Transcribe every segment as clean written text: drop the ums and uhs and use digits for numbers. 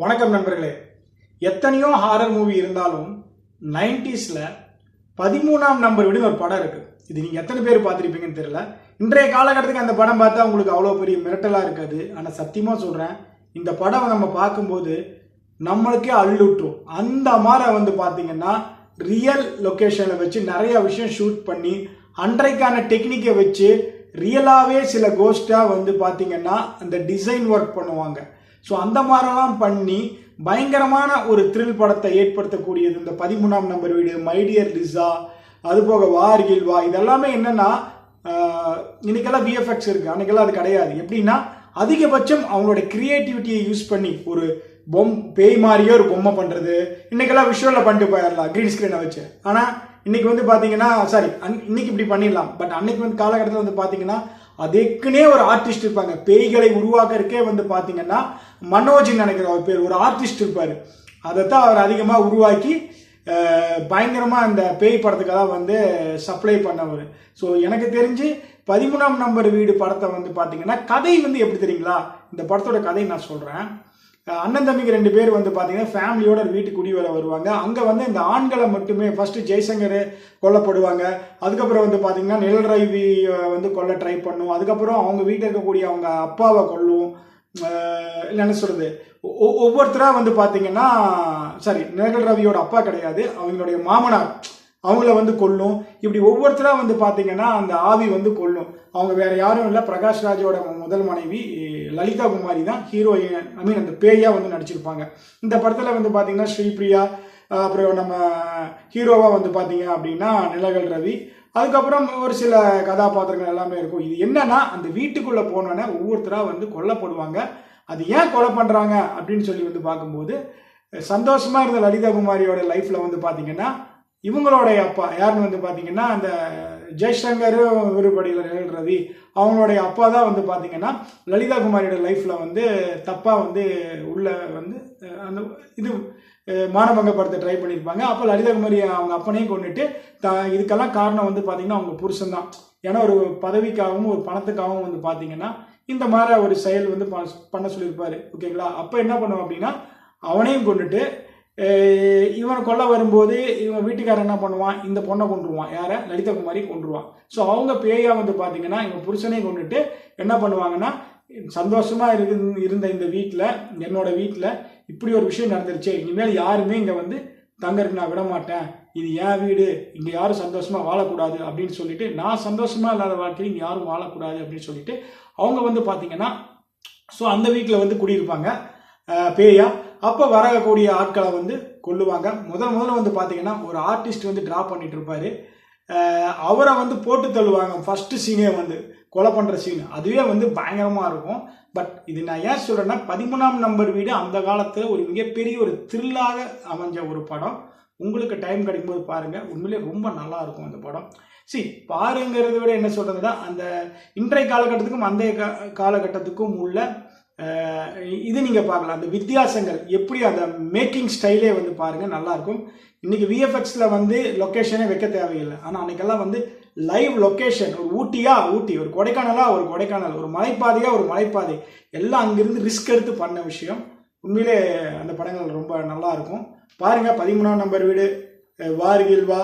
வணக்கம் நண்பர்களே. எத்தனையோ ஹாரர் மூவி இருந்தாலும் 90ஸ்ல 13ஆம் நம்பர் வீடுன்னு ஒரு படம் இருக்கு. இது நீங்க எத்தனை பேர் பார்த்துருப்பீங்கன்னு தெரியல. இன்றைய காலகட்டத்துக்கு அந்த படம் பார்த்தா உங்களுக்கு அவ்வளோ பெரிய மிரட்டலா இருக்காது. ஆனால் சத்தியமா சொல்றேன், இந்த படம் நம்ம பார்க்கும்போது நம்மளுக்கே அள்ளுட்ரும். அந்த மாதிரி பார்த்தீங்கன்னா ரியல் லொக்கேஷனில் வச்சு நிறைய விஷயம் ஷூட் பண்ணி அன்றைக்கான டெக்னிக்கை வச்சு ரியலாகவே சில கோஸ்டாக பார்த்தீங்கன்னா அந்த டிசைன் ஒர்க் பண்ணுவாங்க. ஸோ அந்த மாதிரிலாம் பண்ணி பயங்கரமான ஒரு த்ரில் படத்தை ஏற்படுத்தக்கூடியது இந்த 13ஆம் நம்பர் வீடு, மை டியர் லிசா, அதுபோக வார்கில் வா. இதெல்லாமே என்னன்னா இன்னைக்கெல்லாம் விஎஃப்எக்ஸ் இருக்கு, அன்னைக்கெல்லாம் அது கிடையாது. எப்படின்னா அதிகபட்சம் அவங்களோட கிரியேட்டிவிட்டியை யூஸ் பண்ணி ஒரு பேய் மாதிரியே ஒரு பொம்மை பண்றது. இன்னைக்கெல்லாம் விஷுவலில் பண்ணிட்டு போயிடலாம் கிரீன் ஸ்கிரீனை வச்சு. ஆனால் இன்னைக்கு பார்த்தீங்கன்னா இன்னைக்கு இப்படி பண்ணிடலாம். பட் அன்னைக்கு காலகட்டத்தில் பார்த்தீங்கன்னா அதுக்குன்னே ஒரு ஆர்டிஸ்ட் இருப்பாங்க. பேய்களை உருவாக்குறதுக்கே பார்த்தீங்கன்னா மனோஜின்னு நினைக்கிற ஒரு பேர் ஒரு ஆர்டிஸ்ட் இருப்பார். அதைத்தான் அவர் அதிகமாக உருவாக்கி பயங்கரமாக அந்த பேய் படத்துக்கெல்லாம் சப்ளை பண்ணவர். ஸோ எனக்கு தெரிஞ்சு 13ஆம் நம்பர் வீடு படத்தை பார்த்தீங்கன்னா கதை எப்படி தெரியுங்களா? இந்த படத்தோட கதை நான் சொல்கிறேன். அண்ணன் தம்பிக்கு 2 பேர் பார்த்தீங்கன்னா ஃபேமிலியோட வீட்டுக்கு குடி வருவாங்க. அங்கே இந்த ஆண்களை மட்டுமே ஃபர்ஸ்ட் ஜெய்சங்கர் கொல்லப்படுவாங்க. அதுக்கப்புறம் பார்த்தீங்கன்னா நிழல் ரவி கொல்ல ட்ரை பண்ணும். அதுக்கப்புறம் அவங்க வீட்டில் இருக்கக்கூடிய அவங்க அப்பாவை கொல்லும். என்ன சொல்றது, ஒவ்வொருத்தராக பார்த்தீங்கன்னா நிழல் ரவியோட அப்பா கிடையாது, அவங்களுடைய மாமனார் அவங்கள கொல்லும். இப்படி ஒவ்வொருத்தராக பார்த்தீங்கன்னா அந்த ஆவி கொல்லும். அவங்க வேற யாரும் இல்லை, பிரகாஷ் ராஜோட முதல் மனைவி லலிதா குமாரி தான் ஹீரோயின், அந்த பேயா நடிச்சிருப்பாங்க. இந்த படத்தில் பார்த்தீங்கன்னா ஸ்ரீபிரியா, அப்புறம் நம்ம ஹீரோவா பார்த்தீங்க அப்படின்னா நிழல் ரவி, அதுக்கப்புறம் ஒரு சில கதாபாத்திரங்கள் எல்லாமே இருக்கும். இது என்னன்னா அந்த வீட்டுக்குள்ள போனோன்னே ஒவ்வொருத்தராக கொல்லப்படுவாங்க. அது ஏன் கொலை பண்றாங்க அப்படின்னு சொல்லி பார்க்கும்போது சந்தோஷமா இருந்த லலிதா குமாரியோட லைஃப்ல பார்த்தீங்கன்னா இவங்களுடைய அப்பா யாருன்னு பார்த்தீங்கன்னா அந்த ஜெய்சங்கர் விருப்படியில் நிழல் ரவி அவங்களுடைய அப்பா தான் பார்த்தீங்கன்னா லலிதா குமாரியோட லைஃப்ல தப்பா உள்ள அந்த இது மானபங்கப்படுத்த ட்ரை பண்ணியிருப்பாங்க. அப்போ லலிதா குமாரி அவங்க அப்பனையும் கொண்டுட்டு இதுக்கெல்லாம் காரணம் பார்த்தீங்கன்னா அவங்க புருஷன் தான். ஏன்னா ஒரு பதவிக்காகவும் ஒரு பணத்துக்காகவும் பார்த்தீங்கன்னா இந்த மாதிரி ஒரு செயல் பண்ண சொல்லியிருப்பாரு. ஓகேங்களா? அப்போ என்ன பண்ணுவோம் அப்படின்னா அவனையும் கொண்டுட்டு இவனை கொல்ல வரும்போது இவன் வீட்டுக்காரன் என்ன பண்ணுவான், இந்த பொண்ணை கொண்டுருவான். யாரை? லலிதா குமாரி கொண்டுருவான். ஸோ அவங்க பேயா பார்த்தீங்கன்னா இவன் புருஷனையும் கொண்டுட்டு என்ன பண்ணுவாங்கன்னா சந்தோஷமா இருந்த இந்த வீட்டில், என்னோட வீட்டில் இப்படி ஒரு விஷயம் நடந்துருச்சு, இனிமேல் யாருமே இங்கே தங்கறதுக்கு நான் விட மாட்டேன், இது என் வீடு, இங்கே யாரும் சந்தோஷமா வாழக்கூடாது அப்படின்னு சொல்லிட்டு, நான் சந்தோஷமா இல்லாத வாழ்க்கையில் இங்கே யாரும் வாழக்கூடாது அப்படின்னு சொல்லிட்டு அவங்க பார்த்தீங்கன்னா ஸோ அந்த வீட்டில் குடியிருப்பாங்க பேயா. அப்போ வரக்கூடிய ஆட்களை கொல்லுவாங்க. முதல்ல பார்த்தீங்கன்னா ஒரு ஆர்டிஸ்ட் ட்ரா பண்ணிட்டு இருப்பாரு. அவரை போட்டு தள்ளுவாங்க. ஃபர்ஸ்ட் சீனே கொலை பண்ற சீன் அதுவே பயங்கரமா இருக்கும். பட் இது நான் ஏன் சொல்றேன்னா 13ஆம் நம்பர் வீடு அந்த காலத்துல ஒரு மிகப்பெரிய ஒரு த்ரில்லாக அமைஞ்ச ஒரு படம். உங்களுக்கு டைம் கிடைக்கும்போது பாருங்க, உண்மையிலே ரொம்ப நல்லா இருக்கும் அந்த படம். பாருங்கிறத விட என்ன சொல்றதுன்னா அந்த இன்றைய காலகட்டத்துக்கும் அந்த காலகட்டத்துக்கும் உள்ள இது நீங்க பார்க்கலாம். அந்த வித்தியாசங்கள் எப்படி அந்த மேக்கிங் ஸ்டைலே பாருங்க, நல்லா இருக்கும். இன்னைக்கு விஎஃப்எக்ஸ்ல லொக்கேஷனே வைக்க தேவையில்லை. ஆனால் அன்னைக்கெல்லாம் லைவ் லொக்கேஷன், ஒரு ஊட்டி, ஒரு கொடைக்கானல், ஒரு மலைப்பாதையா ஒரு மலைப்பாதை, எல்லாம் அங்கிருந்து ரிஸ்க் எடுத்து பண்ண விஷயம். உண்மையிலே அந்த படங்கள் ரொம்ப நல்லா இருக்கும். பாருங்க, 13ஆம் நம்பர் வீடு, வார்கில் வா,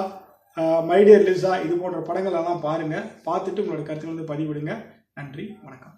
மை டியர் லிசா, இது போன்ற படங்கள் எல்லாம் பாருங்க. பார்த்துட்டு உங்களோட கருத்துக்கள் பதிவிடுங்க. நன்றி, வணக்கம்.